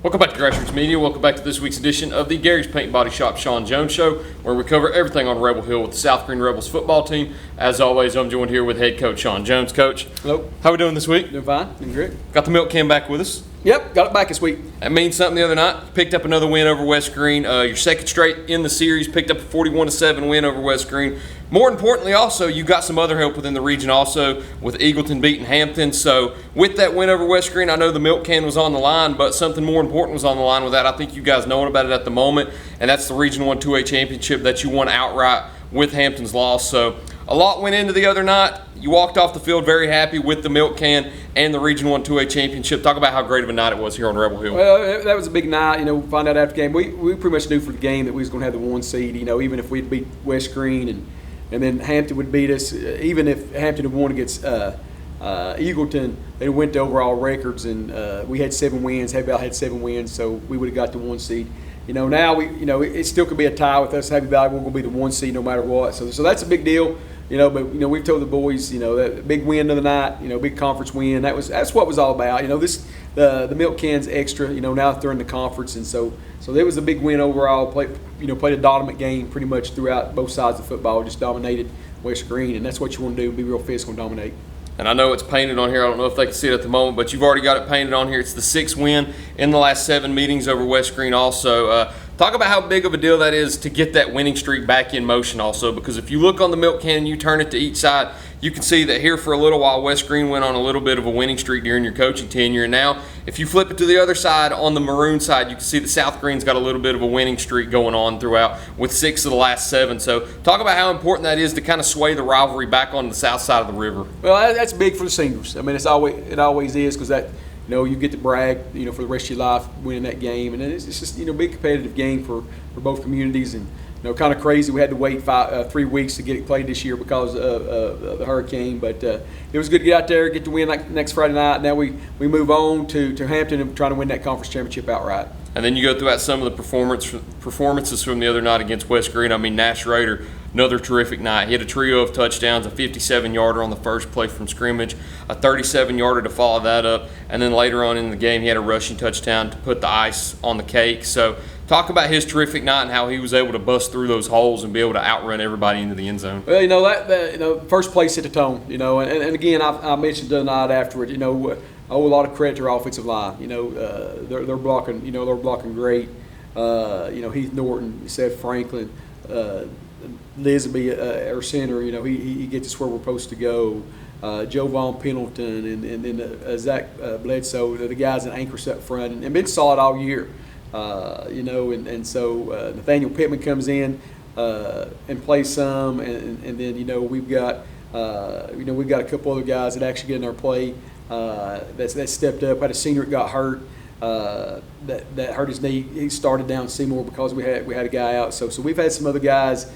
Welcome back to Grassroots Media. Welcome back to this week's edition of the Gary's Paint and Body Shop Shawn Jones Show, where we cover everything on Rebel Hill with the South Greene Rebels football team. As always, I'm joined here with head coach Shawn Jones. Coach, hello. How we doing this week? Doing fine. Doing great. Got the milk can back with us. Yep, got it back this week. That means something the other night. Picked up another win over West Greene. Your second straight in the series. Picked up a 41-7 win over West Greene. More importantly, also, you got some other help within the region also with Eagleton beating Hampton. So with that win over West Greene, I know the milk can was on the line, but something more important was on the line with that. I think you guys know about it at the moment, and that's the Region 1 2A championship that you won outright with Hampton's loss. So a lot went into the other night. You walked off the field very happy with the milk can and the Region 1 2A championship. Talk about how great of a night it was here on Rebel Hill. Well, that was a big night. Find out after the game. We pretty much knew for the game that we was going to have the 1 seed. Even if we'd beat West Greene and then Hampton would beat us. Even if Hampton had won against Eagleton, they went to overall records, and we had 7 wins. Happy Valley had 7 wins, so we would have got the 1 seed. Now it still could be a tie with us. Happy Valley, we're going to be the 1 seed no matter what. So that's a big deal. But we've told the boys, that big win of the night, big conference win. That's what it was all about. The milk can's extra. Now that they're in the conference, and so it was a big win overall. Played a dominant game pretty much throughout both sides of football. Just dominated West Greene, and that's what you want to do. Be real physical and dominate. And I know it's painted on here. I don't know if they can see it at the moment, but you've already got it painted on here. It's the 6th win in the last 7 meetings over West Greene also. Talk about how big of a deal that is to get that winning streak back in motion also, because if you look on the milk can and you turn it to each side, you can see that here for a little while West Greene went on a little bit of a winning streak during your coaching tenure. And now if you flip it to the other side, on the maroon side, you can see that South Greene's got a little bit of a winning streak going on throughout with 6 of the last 7. So talk about how important that is to kind of sway the rivalry back on the south side of the river. Well, that's big for the seniors. I mean, it always is, because that you get to brag for the rest of your life winning that game, and it's just big competitive game for both communities. And kind of crazy we had to wait 3 weeks to get it played this year because of the hurricane, but it was good to get out there, get to win next Friday night. Now we move on to Hampton and trying to win that conference championship outright. And then you go throughout some of the performances from the other night against West Greene. I mean, Nash Rader, another terrific night. He had a trio of touchdowns, a 57-yarder on the first play from scrimmage, a 37-yarder to follow that up, and then later on in the game he had a rushing touchdown to put the ice on the cake. So talk about his terrific night and how he was able to bust through those holes and be able to outrun everybody into the end zone. Well, that first play set the tone. And again, I mentioned the night afterward. I owe a lot of credit to our offensive line. They're blocking. They're blocking great. Heath Norton, Seth Franklin, Lisby, our center. He gets us where we're supposed to go. Joe Vaughn Pendleton and then Zach Bledsoe, the guys that anchor us up front, and been solid all year. So Nathaniel Pittman comes in and plays some, and then we've got a couple other guys that actually get in our play. That stepped up. Had a senior that got hurt. That hurt his knee. He started down Seymour because we had a guy out. So we've had some other guys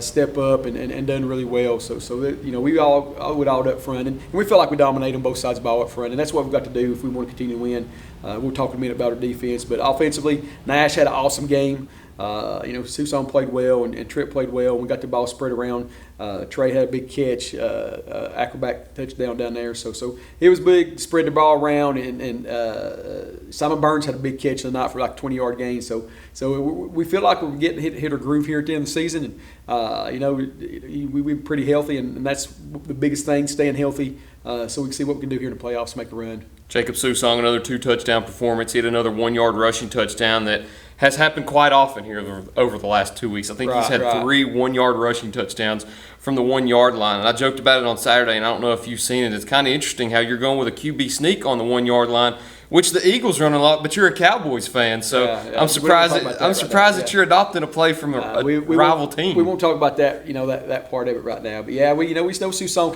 step up and done really well. So that, we all went out up front, and we felt like we dominated on both sides of the ball up front, and that's what we've got to do if we want to continue to win. We'll talk in a minute about our defense, but offensively, Nash had an awesome game. Susan played well and Tripp played well. We got the ball spread around. Trey had a big catch, acrobat touchdown down there. So it was big, spread the ball around, and Simon Burns had a big catch of the night for like 20-yard gain. So we feel like we're getting hit our groove here at the end of the season, and we're pretty healthy, and that's the biggest thing, staying healthy, so we can see what we can do here in the playoffs, make a run. Jacob Susong, another 2-touchdown performance. He had another 1-yard rushing touchdown that has happened quite often here over the last 2 weeks. I think he's had 3 1-yard rushing touchdowns from the 1-yard line. And I joked about it on Saturday, and I don't know if you've seen it. It's kind of interesting how you're going with a QB sneak on the 1-yard line, which the Eagles run a lot, but you're a Cowboys fan. So I'm surprised that you're adopting a play from a rival team. We won't talk about that, that part of it right now. But yeah, we know Susong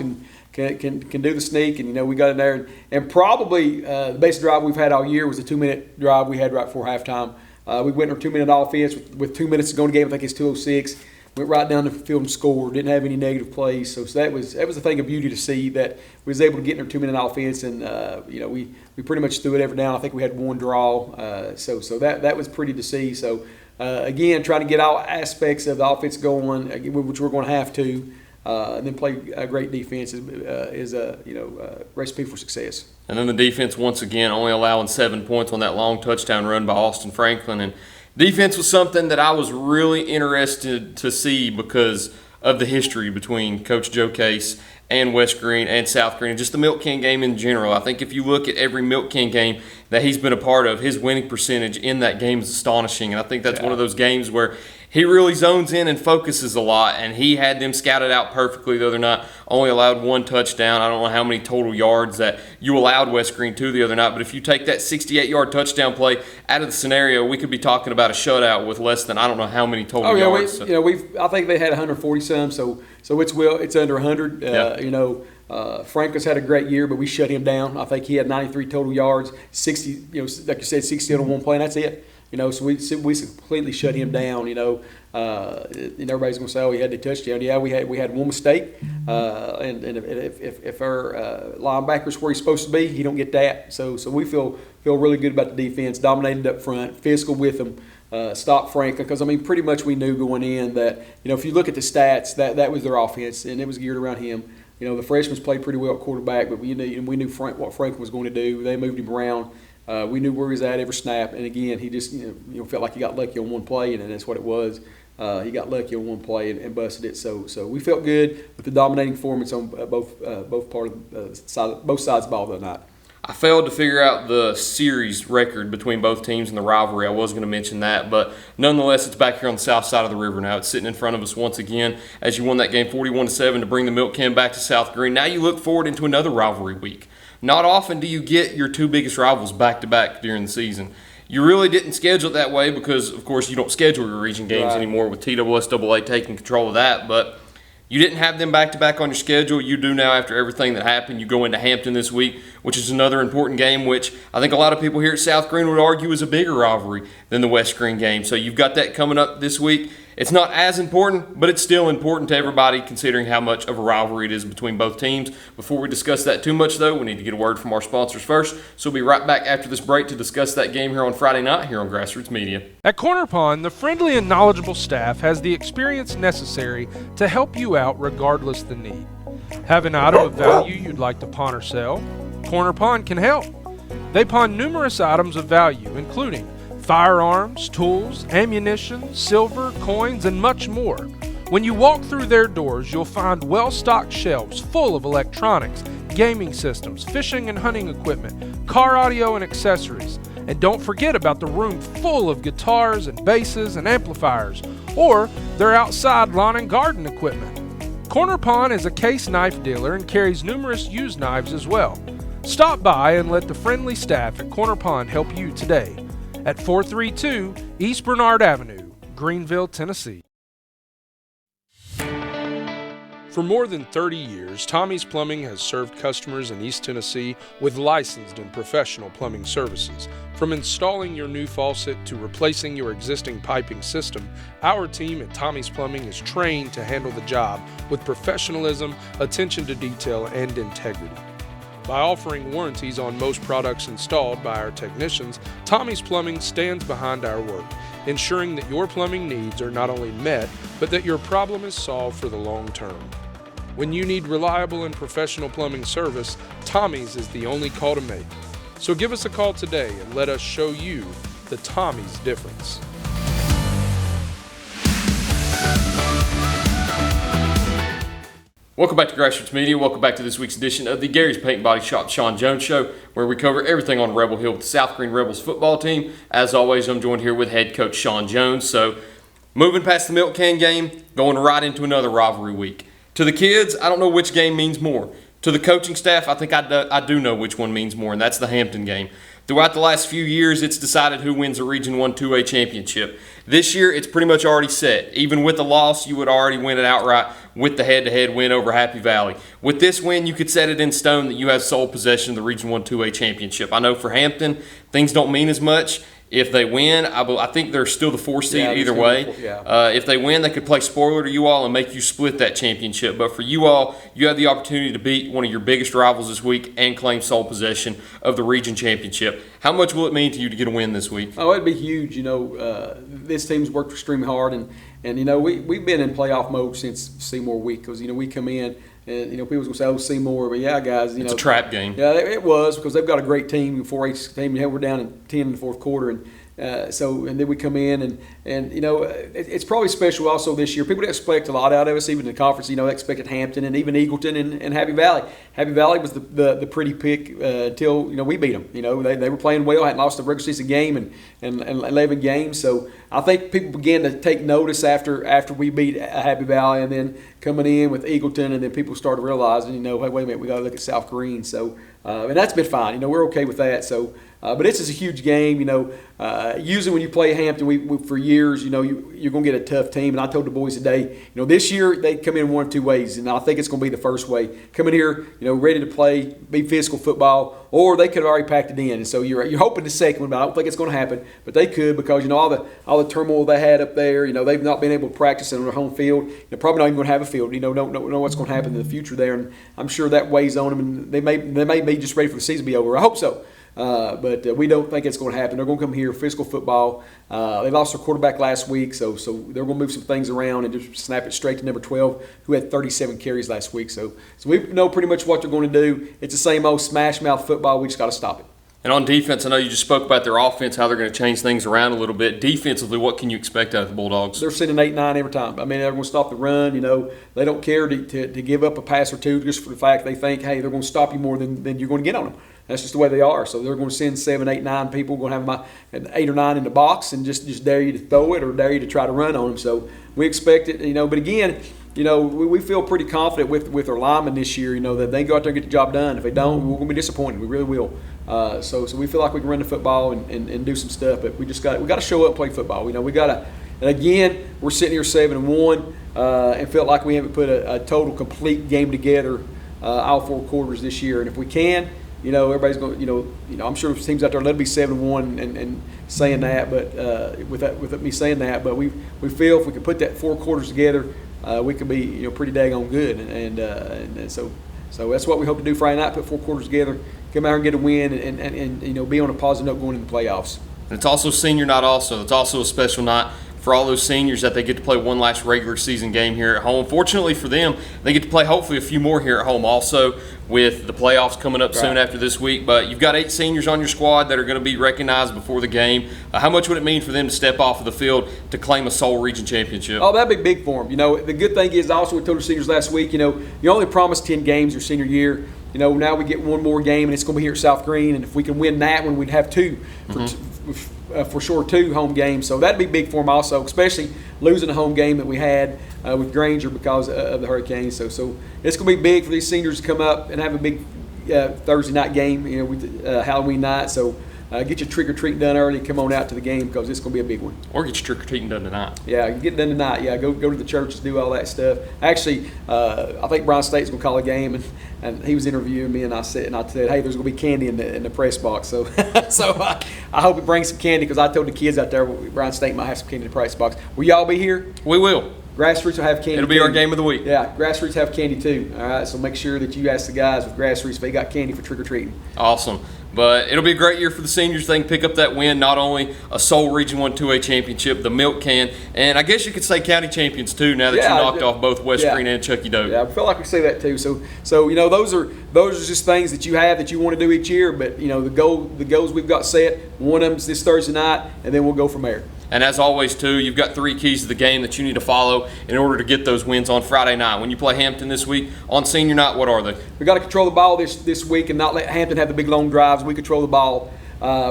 can do the sneak, and we got in there, and probably the best drive we've had all year was a 2-minute drive we had right before halftime. We went on a 2-minute offense with 2 minutes to go in the game. I think it's 2:06. Went right down the field and scored. Didn't have any negative plays. So that was a thing of beauty to see that we was able to get in our 2-minute offense, and we pretty much threw it every down. I think we had 1 draw. So that was pretty to see. So again, trying to get all aspects of the offense going, which we're going to have to. and then play a great defense is a recipe for success. And then the defense, once again, only allowing 7 points on that long touchdown run by Austin Franklin. And defense was something that I was really interested to see because of the history between Coach Joe Case and West Greene and South Greene, and just the Milk Can game in general. I think if you look at every Milk Can game that he's been a part of, his winning percentage in that game is astonishing. And I think that's one of those games where he really zones in and focuses a lot, and he had them scouted out perfectly the other night. Only allowed 1 touchdown. I don't know how many total yards that you allowed West Greene to the other night, but if you take that 68-yard touchdown play out of the scenario, we could be talking about a shutout with less than I don't know how many total yards. I think they had 140 some, so it's under 100. Franklin's had a great year, but we shut him down. I think he had 93 total yards, 60, like you said, 60 on 1 play, and that's it. So we completely shut him down. And everybody's going to say, "Oh, he had the touchdown." Yeah, we had one mistake, and if our linebacker's where he's supposed to be, he don't get that. So we feel really good about the defense, dominated up front, physical with them, stopped Franklin, because pretty much we knew going in that if you look at the stats, that was their offense and it was geared around him. The freshmen played pretty well at quarterback, but we knew what Franklin was going to do. They moved him around. We knew where he was at every snap, and again, he just felt like he got lucky on one play, and that's what it was. He got lucky on one play and busted it. So we felt good with the dominating performance on both sides of the ball that night. I failed to figure out the series record between both teams in the rivalry. I was going to mention that, but nonetheless, it's back here on the south side of the river now. It's sitting in front of us once again as you won that game 41-7 to bring the Milk Can back to South Greene. Now you look forward into another rivalry week. Not often do you get your 2 biggest rivals back-to-back during the season. You really didn't schedule it that way because, of course, you don't schedule your region games anymore with TWSAA taking control of that, but you didn't have them back-to-back on your schedule. You do now after everything that happened. You go into Hampton this week, which is another important game, which I think a lot of people here at South Greene would argue is a bigger rivalry than the West Greene game. So you've got that coming up this week. It's not as important, but it's still important to everybody considering how much of a rivalry it is between both teams. Before we discuss that too much, though, we need to get a word from our sponsors first. So we'll be right back after this break to discuss that game here on Friday night here on Grassroots Media. At Corner Pond, the friendly and knowledgeable staff has the experience necessary to help you out regardless the need. Have an item of value you'd like to pawn or sell? Corner Pond can help. They pawn numerous items of value, including firearms, tools, ammunition, silver, coins, and much more. When you walk through their doors, you'll find well-stocked shelves full of electronics, gaming systems, fishing and hunting equipment, car audio and accessories. And don't forget about the room full of guitars and basses and amplifiers, or their outside lawn and garden equipment. Corner Pond is a case knife dealer and carries numerous used knives as well. Stop by and let the friendly staff at Corner Pond help you today at 432 East Bernard Avenue, Greenville, Tennessee. For more than 30 years, Tommy's Plumbing has served customers in East Tennessee with licensed and professional plumbing services. From installing your new faucet to replacing your existing piping system, our team at Tommy's Plumbing is trained to handle the job with professionalism, attention to detail, and integrity. By offering warranties on most products installed by our technicians, Tommy's Plumbing stands behind our work, ensuring that your plumbing needs are not only met, but that your problem is solved for the long term. When you need reliable and professional plumbing service, Tommy's is the only call to make. So give us a call today and let us show you the Tommy's difference. Welcome back to Grassroots Media. Welcome back to this week's edition of the Gary's Paint and Body Shop Shawn Jones Show, where we cover everything on Rebel Hill with the South Greene Rebels football team. As always, I'm joined here with head coach Shawn Jones. So, moving past the Milk Can game, going right into another rivalry week. To the kids, I don't know which game means more. To the coaching staff, I think I do know which one means more, and that's the Hampton game. Throughout the last few years, it's decided who wins the Region 1 2A championship. This year, it's pretty much already set. Even with the loss, you would already win it outright with the head-to-head win over Happy Valley. With this win, you could set it in stone that you have sole possession of the Region 1 2A championship. I know for Hampton, things don't mean as much. If they win, I think they're still the 4th seed either still way. If they win, they could play spoiler to you all and make you split that championship. But for you all, you have the opportunity to beat one of your biggest rivals this week and claim sole possession of the region championship. How much will it mean to you to get a win this week? Oh, it'd be huge. This team's worked extremely hard, and we've been in playoff mode since Seymour week because we come in. And people was gonna say, "Oh, Seymour," but yeah, guys, it's a trap game. Yeah, it was because they've got a great team, 4A team. We're down in 10 in the fourth quarter, and then we come in and it's probably special also this year. People didn't expect a lot out of us, even in the conference. They expected Hampton and even Eagleton and Happy Valley. Happy Valley was the pretty pick until we beat them. They were playing well, hadn't lost a regular season game and 11 games. So I think people began to take notice after we beat Happy Valley, and then coming in with Eagleton, and then people started realizing, hey, wait a minute, we got to look at South Greene. So and that's been fine. We're okay with that. So. But this is a huge game, Usually when you play Hampton, we for years, you're going to get a tough team. And I told the boys today, this year they come in one of two ways, and I think it's going to be the first way. Come in here, ready to play, be physical football, or they could have already packed it in. And so you're hoping the second one, but I don't think it's going to happen. But they could because all the turmoil they had up there. They've not been able to practice on their home field. They're probably not even going to have a field. Don't know what's going to happen in the future there, and I'm sure that weighs on them. And they may be just ready for the season to be over. I hope so. But we don't think it's going to happen. They're going to come here, physical football. They lost their quarterback last week, so they're going to move some things around and just snap it straight to number 12, who had 37 carries last week. So we know pretty much what they're going to do. It's the same old smash mouth football. We just got to stop it. And on defense, I know you just spoke about their offense, how they're going to change things around a little bit. Defensively, what can you expect out of the Bulldogs? They're sending 8-9 every time. They're going to stop the run. They don't care to give up a pass or two just for the fact they think, hey, they're going to stop you more than you're going to get on them. That's just the way they are. So they're going to send 7, 8, 9 people. Going to have them 8 or 9 in the box and just dare you to throw it or dare you to try to run on them. So we expect it. But again, we feel pretty confident with our linemen this year. That they go out there and get the job done. If they don't, we're going to be disappointed. We really will. So we feel like we can run the football and do some stuff. But we got to show up and play football. We got to. And again, we're sitting here 7-1 and felt like we haven't put a total complete game together all 4 quarters this year. And if we can. Everybody's going. I'm sure there's teams out there that'll be 7-1 and saying that, but with me saying that, but we feel if we can put that 4 quarters together, we could be pretty daggone good, and so that's what we hope to do Friday night. Put 4 quarters together, come out and get a win, and be on a positive note going into the playoffs. And it's also senior night. It's also a special night for all those seniors that they get to play one last regular season game here at home. Fortunately for them, they get to play hopefully a few more here at home also with the playoffs coming up soon after this week. But you've got 8 seniors on your squad that are going to be recognized before the game. How much would it mean for them to step off of the field to claim a sole region championship? Oh, that'd be big for them. The good thing is also we told the seniors last week, you only promised 10 games your senior year. Now we get one more game and it's going to be here at South Greene. And if we can win that one, we'd have 2 for sure, 2 home games. So that'd be big for them also, especially losing a home game that we had with Granger because of the hurricanes. So it's going to be big for these seniors to come up and have a big Thursday night game, with Halloween night. So get your trick-or-treating done early and come on out to the game because it's going to be a big one. Or get your trick-or-treating done tonight. Yeah, get it done tonight. Yeah, go to the churches, do all that stuff. Actually, I think Bryan State's going to call a game, and he was interviewing me, and I said, hey, there's going to be candy in the press box. So I hope he brings some candy because I told the kids out there Bryan State might have some candy in the press box. Will y'all be here? We will. Grassroots will have candy. It'll be our game of the week. Yeah, Grassroots have candy too. All right, so make sure that you ask the guys with Grassroots if they got candy for trick-or-treating. Awesome. But it'll be a great year for the seniors. They can pick up that win, not only a sole Region 1 2A championship, the milk can, and I guess you could say county champions too now that you knocked off both West Greene and Chucky Doe. Yeah, I feel like we say that too. So those are just things that you have that you want to do each year, but the goals we've got set, one of them's this Thursday night, and then we'll go from there. And as always, too, you've got 3 keys to the game that you need to follow in order to get those wins on Friday night. When you play Hampton this week on senior night, what are they? We got to control the ball this week and not let Hampton have the big long drives. We control the ball.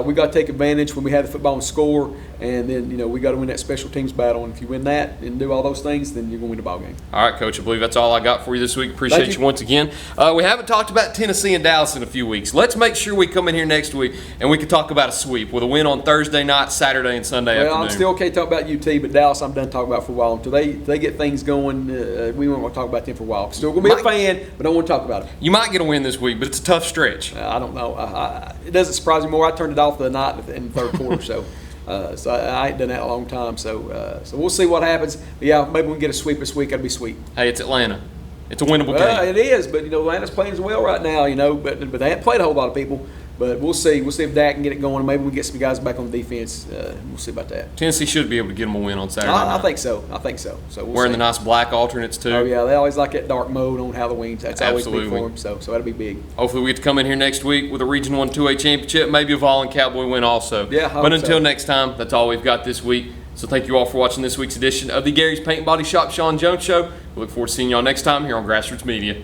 We got to take advantage when we have the football and score, and then we got to win that special teams battle. And if you win that and do all those things, then you're going to win the ball game. All right, Coach. I believe that's all I got for you this week. Appreciate you once again. We haven't talked about Tennessee and Dallas in a few weeks. Let's make sure we come in here next week and we can talk about a sweep with a win on Thursday night, Saturday, and Sunday afternoon. I'm still okay to talk about UT, but Dallas I'm done talking about for a while. Until they get things going, we won't want to talk about them for a while. Still going to be a fan, but I don't want to talk about it. You might get a win this week, but it's a tough stretch. I don't know. It doesn't surprise me more. I turned it off the night in the third quarter. So, So I ain't done that in a long time. So we'll see what happens. But yeah, maybe we can get a sweep this week. That'd be sweet. Hey, it's Atlanta. It's a winnable Well, game. it is, but Atlanta's playing as well right now. But they haven't played a whole lot of people. But we'll see. We'll see if Dak can get it going. Maybe we can get some guys back on defense. We'll see about that. Tennessee should be able to get them a win on Saturday I night. think so. So we'll Wearing see. the nice black alternates too. Oh yeah, they always like that dark mode on Halloween. That's always big Absolutely. for them. So that'll be big. Hopefully we get to come in here next week with a Region 1 2A championship, maybe a Vol and Cowboy win also. Yeah, I hope but until so. next time, that's all we've got this week. So thank you all for watching this week's edition of the Gary's Paint and Body Shop Shawn Jones Show. We look forward to seeing y'all next time here on Grassroots Media.